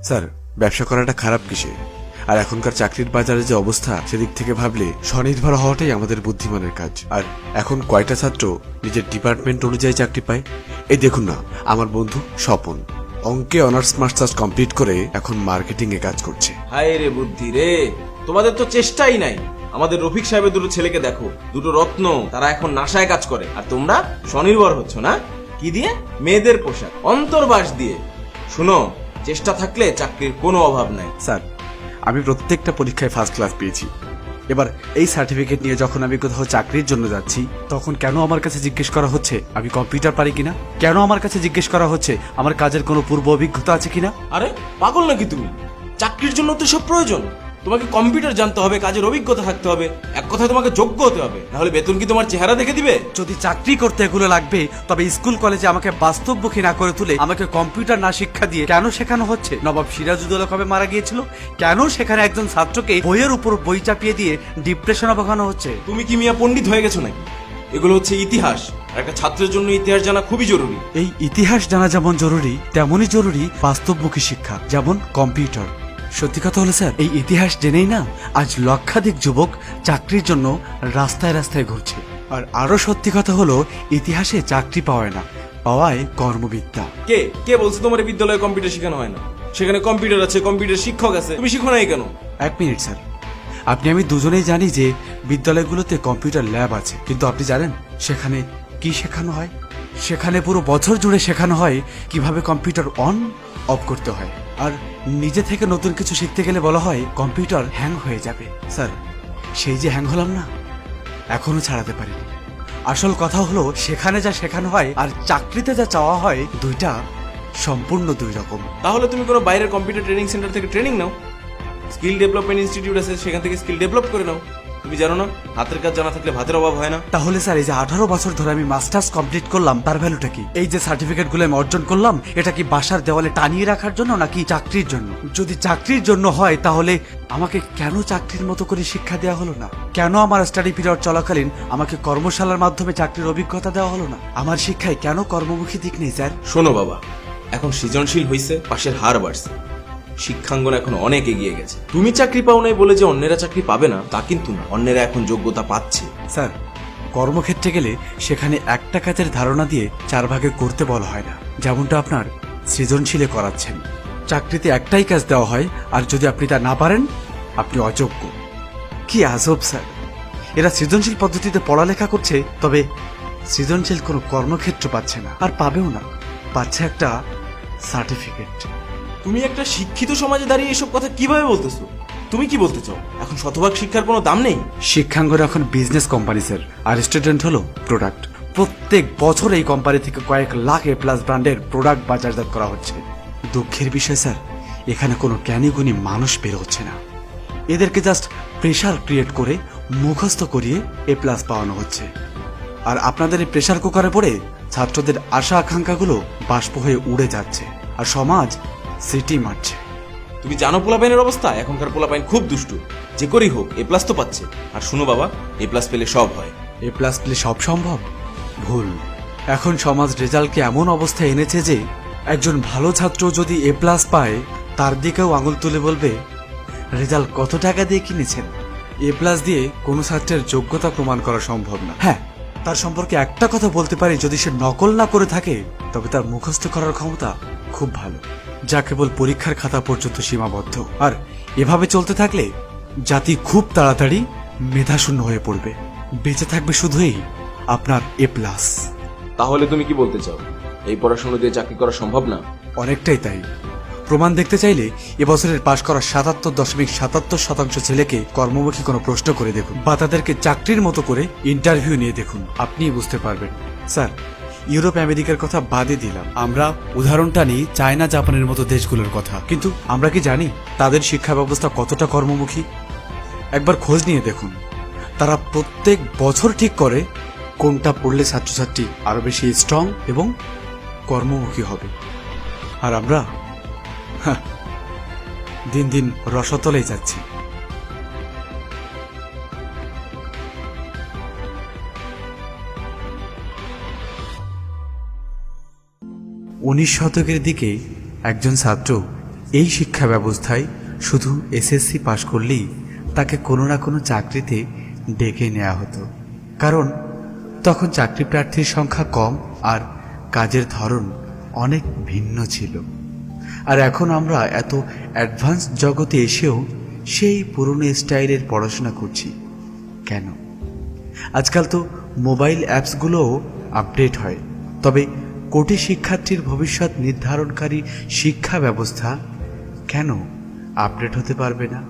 Sir, ব্যবসা করাটা খারাপ কিসে? আর এখনকার চাকরির বাজারে যে অবস্থা, সেদিক থেকে ভাবলে স্বনির্ভর হওয়াটাই আমাদের বুদ্ধিমানের কাজ। আর এখন কয়টা ছাত্র নিজের ডিপার্টমেন্ট অনুযায়ী চাকরি পায়? এই দেখুন না, আমার বন্ধু স্বপন অঙ্কে অনার্স মাস্টার্স কমপ্লিট করে এখন মার্কেটিং এ কাজ করছে। হায় রে বুদ্ধি রে, তোমাদের তো চেষ্টাই নাই। আমাদের রফিক সাহেবের দুটো ছেলেকে দেখো, দুটো রত্ন, তারা এখন নাসায় কাজ করে, আর তোমরা স্বনির্ভর হচ্ছ না। কি দিয়ে? মেয়েদের পোশাক, অন্তর্বাস দিয়ে। শুনো, চেষ্টা থাকলে চাকরির কোনো অভাব নাই। স্যার, আমি প্রত্যেকটা পরীক্ষায় ফার্স্ট ক্লাস পেয়েছি। এবার এই সার্টিফিকেট নিয়ে যখন আমি কোথাও চাকরির জন্য যাচ্ছি, তখন কেন আমার কাছে জিজ্ঞেস করা হচ্ছে আমি কম্পিউটার পারি কিনা? কেন আমার কাছে জিজ্ঞেস করা হচ্ছে আমার কাজের কোনো পূর্ব অভিজ্ঞতা আছে কিনা? আরে পাগল নাকি তুমি? চাকরির জন্য তো সব প্রয়োজন। তোমাকে কম্পিউটার জানতে হবে, কাজের অভিজ্ঞতা থাকতে হবে, এক কথায় তোমাকে যোগ্য হতে হবে, নাহলে বেতন কি তোমার চেহারা দেখে দিবে? যদি চাকরি করতে এগুলো লাগবে, তবে স্কুল কলেজে আমাকে বাস্তবমুখী না করে তুলে আমাকে কম্পিউটার না শিক্ষা দিয়ে কেন শেখানো হচ্ছে? নবাব সিরাজউদ্দৌলা কবে মারা গিয়েছিল? কেন সেখানে একজন ছাত্রকে বইয়ের উপর বই চাপিয়ে দিয়ে ডিপ্রেশনে ভোগানো হচ্ছে? তুমি কি মিয়া পণ্ডিত হয়ে গেছো নাকি? এগুলো হচ্ছে ইতিহাস, আর একটা ছাত্রের জন্য ইতিহাস জানা খুবই জরুরি। এই ইতিহাস জানা যেমন জরুরি, তেমনই জরুরি বাস্তবমুখী শিক্ষা, যেমন কম্পিউটার। সত্যি কথা হলো স্যার, এই ইতিহাস জেনেই না আজ লক্ষাধিক যুবক চাকরির জন্য রাস্তায় রাস্তায় ঘুরছে। আর আরো সত্যি কথা হলো, ইতিহাসে চাকরি পাওয়ায় না, পাওয়ায় কর্মবিদ্যা। কে কে বলছে তোমার এই বিদ্যালয়ে কম্পিউটার শেখানো হয় না? সেখানে কম্পিউটার আছে, কম্পিউটার শিক্ষক আছে, তুমি শিখো নাই কেন? এক মিনিট স্যার, আপনি আমি দুজনেই জানি যে বিদ্যালয়গুলোতে কম্পিউটার ল্যাব আছে, কিন্তু আপনি জানেন সেখানে কি শেখানো হয়? সেখানে পুরো বছর জুড়ে শেখানো হয় কিভাবে কম্পিউটার অন অফ করতে হয়। আর নিজে থেকে নতুন কিছু শিখতে গেলে বলা হয় কম্পিউটার হ্যাং হয়ে যাবে। স্যার, সেই যে হ্যাং হলাম না, এখনো ছাড়াতে পারিনি। আসল কথা হলো, সেখানে যা শেখানো হয় আর চাকরিতে যা চাওয়া হয়, দুইটা সম্পূর্ণ দুই রকম। তাহলে তুমি কোনো বাইরের কম্পিউটার ট্রেনিং সেন্টার থেকে ট্রেনিং নাও। স্কিল ডেভেলপমেন্ট ইনস্টিটিউট আছে, সেখান থেকে স্কিল ডেভেলপ করে নাও। তুমি জানো না, হাতের কাজ জানা থাকলে ভাতের অভাব হয় না। তাহলে স্যার, এই যে 18 বছর ধরে আমি মাস্টার্স কমপ্লিট করলাম, তার ভ্যালুটা কি? এই যে সার্টিফিকেট গুলো আমি অর্জন করলাম, এটা কি বাসার দেওয়ালে টানিয়ে রাখার জন্য নাকি চাকরির জন্য? যদি চাকরির জন্য হয়, তাহলে আমাকে কেন চাকরির মতো করে শিক্ষা দেওয়া হলো না? কেন আমার স্টাডি পিরিয়ড চলাকালীন আমাকে কর্মশালার মাধ্যমে চাকরির অভিজ্ঞতা দেওয়া হলো না? আমার শিক্ষায় কেন কর্মমুখী দিক নেই স্যার? শোনো বাবা, এখন সৃজনশীল হইছে, পাশের হার বাড়ছে, শিক্ষাঙ্গন এখন অনেক এগিয়ে গেছে। তুমি চাকরি পাও নাই বলে যে অন্যেরা চাকরি পাবে না তা কিন্তু না, অন্যেরা এখন যোগ্যতা পাচ্ছে। স্যার, কর্মক্ষেত্রে গেলে সেখানে একটা কাজের ধারণা দিয়ে 4 ভাগে করতে বলা হয় না, যেমনটা আপনার সৃজনশীলে করাচ্ছেন। চাকরিতে একটাই কাজ দেওয়া হয়, আর যদি আপনি তা না পারেন, আপনি অযোগ্য। কি আজব স্যার, এরা সৃজনশীল পদ্ধতিতে পড়ালেখা করছে, তবে সৃজনশীল কোনো কর্মক্ষেত্র পাচ্ছে না, আর পাবেও না। পাচ্ছে একটা সার্টিফিকেট। তুমি একটা শিক্ষিত সমাজে দাঁড়িয়ে এসব কথা কিভাবে বলতেছো? তুমি কি বলতে চাও, এখন শতভাগ শিক্ষার কোনো দাম নেই? শিক্ষাঙ্গন এখন বিজনেস কোম্পানি স্যার, আর স্টুডেন্ট হলো প্রোডাক্ট। প্রত্যেক বছর এই কোম্পানি থেকে কয়েক লাখ এ প্লাস ব্র্যান্ডের প্রোডাক্ট বাজারজাত করা হচ্ছে। দুঃখের বিষয় স্যার, এখানে কোনো জ্ঞানীগুণী মানুষ বের হচ্ছে না। এদেরকে জাস্ট প্রেশার ক্রিয়েট করে মুখস্থ করিয়ে এ প্লাস পাওয়ানো হচ্ছে। আর আপনাদের এই প্রেশার কুকারে পড়ে ছাত্রদের আশা আকাঙ্ক্ষাগুলো বাষ্প হয়ে উড়ে যাচ্ছে, আর সমাজ সিটি মারছে। তুমি জানো পোলাপাইনের অবস্থা? এখনকার পোলাপাইন খুব দুষ্টু, যে করেই হোক এ প্লাস তো পাচ্ছে। আর শুনো বাবা, এ প্লাস পেলে সব হয়। এ প্লাস পেলে সব সম্ভব? ভুল। এখন সমাজ রেজাল্টকে এমন অবস্থায় এনেছে যে একজন ভালো ছাত্র যদি এ প্লাস পায়, তার দিকেও আঙুল তুলে বলবে, রেজাল্ট কত টাকা দিয়ে কিনেছেন? এ প্লাস দিয়ে কোনো ছাত্রের যোগ্যতা প্রমাণ করা সম্ভব না। হ্যাঁ, তার সম্পর্কে একটা কথা বলতে পারি, যদি সে নকল না করে থাকে, তবে তার মুখস্থ করার ক্ষমতা খুব ভালো, যা কেবল পরীক্ষার খাতা পর্যন্ত সীমাবদ্ধ। আর এভাবে চলতে থাকলে জাতি খুব তাড়াতাড়ি মেধাশূন্য হয়ে পড়বে। বেঁচে থাকবে শুধুই আপনার এ প্লাস। তাহলে তুমি কি বলতে চাও, এই পড়াশোনা দিয়ে চাকরি করা সম্ভব না? অনেকটাই তাই। প্রমাণ দেখতে চাইলে এবছরের পাশ করা 77.77% ছেলেকে কর্মমুখী কোনো প্রশ্ন করে দেখুন, বা তাদেরকে চাকরির মতো করে ইন্টারভিউ নিয়ে দেখুন, আপনিই বুঝতে পারবেন। স্যার, ইউরোপ আমেরিকার কথা বাদে দিলাম, আমরা উদাহরণটা নিই চায়না জাপানের মতো দেশগুলোর কথা। কিন্তু আমরা কি জানি তাদের শিক্ষা ব্যবস্থা কতটা কর্মমুখী? একবার খোঁজ নিয়ে দেখুন। তারা প্রত্যেক বছর ঠিক করে কোনটা পড়লে ছাত্রছাত্রী আরো বেশি স্ট্রং এবং কর্মমুখী হবে। আর আমরা দিন দিন রসতলেই যাচ্ছি। 19 শতকের দিকে একজন ছাত্র এই শিক্ষা ব্যবস্থায় শুধু এসএসসি পাশ করলেই তাকে কোনো না কোনো চাকরিতে ডেকে নেওয়া হতো, কারণ তখন চাকরি প্রার্থীর সংখ্যা কম আর কাজের ধরন অনেক ভিন্ন ছিল। আর এখন আমরা এত অ্যাডভান্স জগতে এসেও সেই পুরনো স্টাইলের পড়াশোনা করছি কেন? আজকাল তো মোবাইল অ্যাপসগুলোও আপডেট হয়, তবে কোটি শিক্ষার্থীর ভবিষ্যৎ নির্ধারণকারী শিক্ষা ব্যবস্থা কেন আপডেট হতে পারবে না?